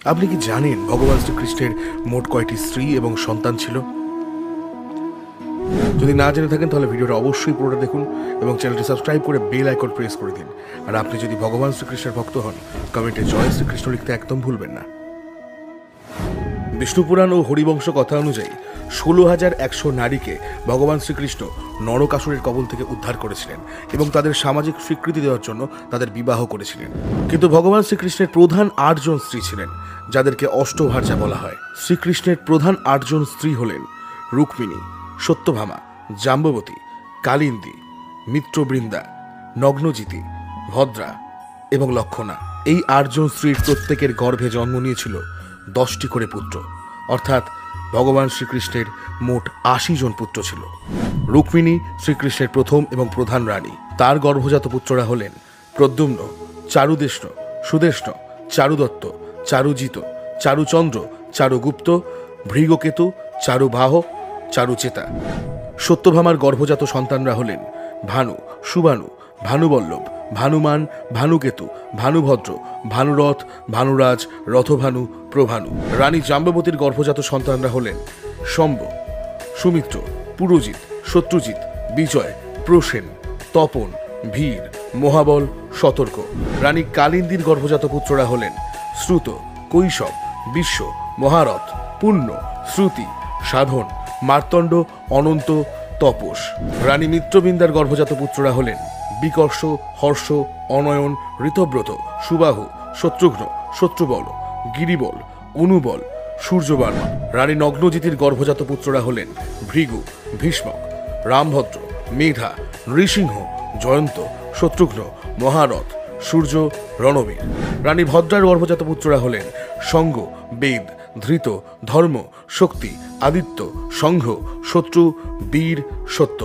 আপনি কি জানেন ভগবান শ্রীকৃষ্ণের মোট কয়টি স্ত্রী এবং সন্তান ছিল? যদি না জেনে থাকেন তাহলে ভিডিওটা অবশ্যই পুরোটা দেখুন এবং চ্যানেলটি সাবস্ক্রাইব করে বেল আইকন প্রেস করে দিন। আর আপনি যদি ভগবান শ্রীকৃষ্ণের ভক্ত হন, কমেন্টে জয় শ্রীকৃষ্ণ লিখতে একদম ভুলবেন না। বিষ্ণু পুরাণ ও হরিবংশ কথা অনুযায়ী 16,100 নারীকে ভগবান শ্রীকৃষ্ণ নরকাসুরের কবল থেকে উদ্ধার করেছিলেন এবং তাদের সামাজিক স্বীকৃতি দেওয়ার জন্য তাদের বিবাহ করেছিলেন। কিন্তু ভগবান শ্রীকৃষ্ণের প্রধান 8 জন স্ত্রী ছিলেন, যাদেরকে অষ্টভার্যা বলা হয়। শ্রীকৃষ্ণের প্রধান 8 জন স্ত্রী হলেন রুক্মিণী, সত্যভামা, জাম্ববতী, কালিন্দী, মিত্রবৃন্দা, নগ্নজিতি, ভদ্রা এবং লক্ষণা। এই 8 জন স্ত্রীর প্রত্যেকের গর্ভে জন্ম নিয়েছিল 10টি করে পুত্র, অর্থাৎ ভগবান শ্রীকৃষ্ণের মোট 80 জন পুত্র ছিল। রুক্মিণী শ্রীকৃষ্ণের প্রথম এবং প্রধান রানী। তার গর্ভজাত পুত্ররা হলেন প্রদ্যুম্ন, চারুদেষ্ণ, সুদেষ্ণ, চারুদত্ত, চারুজিত, চারুচন্দ্র, চারুগুপ্ত, ভৃগকেতু, চারুবাহ, চারুচেতা। সত্যভামার গর্ভজাত সন্তানরা হলেন ভানু, সুবানু, ভানুবল্লভ, ভানুমান, ভানুকেতু, ভানুভদ্র, ভানুরথ, ভানুরাজ, রথভানু, প্রভানু। রানী জাম্ববতীর গর্ভজাত সন্তানরা হলেন শম্ভ, সুমিত্র, পুরজিৎ, শত্রুজিৎ, বিজয়, প্রসেন, তপন, ভীর, মহাবল, সতর্ক। রানী কালিন্দীর গর্ভজাত পুত্ররা হলেন শ্রুত, কৈশব, বিশ্ব, মহারথ, পুণ্য, শ্রুতি, সাধন, মার্তণ্ড, অনন্ত, তপস। রানী মিত্রবৃন্দার গর্ভজাত পুত্ররা হলেন বিকর্ষ, হর্ষ, অনয়ন, ঋতব্রত, সুবাহু, শত্রুঘ্ন, শত্রুবল, গিরিবল, অনুবল, সূর্যবর্মা। রানী নগ্নজিতির গর্ভজাত পুত্ররা হলেন ভৃগু, ভীষ্মক, রামভদ্র, মেধা, নৃসিংহ, জয়ন্ত, শত্রুঘ্ন, মহারথ, সূর্য, রণবীর। রানী ভদ্রার গর্ভজাত পুত্ররা হলেন সঙ্গ, বেদ, ধৃত, ধর্ম, শক্তি, আদিত্য, সংঘ, শত্রু, বীর, সত্য।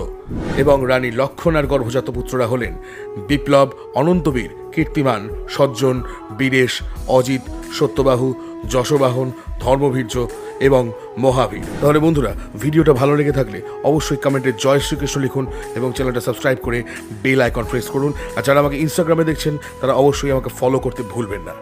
এবং রানী লক্ষণার গর্ভজাত পুত্ররা হলেন বিপ্লব, অনন্তবীর, কীর্তিমান, সজ্জন, বীরেশ, অজিত, সত্যবাহু, যশবাহন, ধর্মবীর্য এবং মহাবীর। তাহলে বন্ধুরা, ভিডিওটা ভালো লেগে থাকলে অবশ্যই কমেন্টে জয় শ্রীকৃষ্ণ লিখুন এবং চ্যানেলটা সাবস্ক্রাইব করে বেল আইকন প্রেস করুন। আর যারা আমাকে ইনস্টাগ্রামে দেখছেন তারা অবশ্যই আমাকে ফলো করতে ভুলবেন না।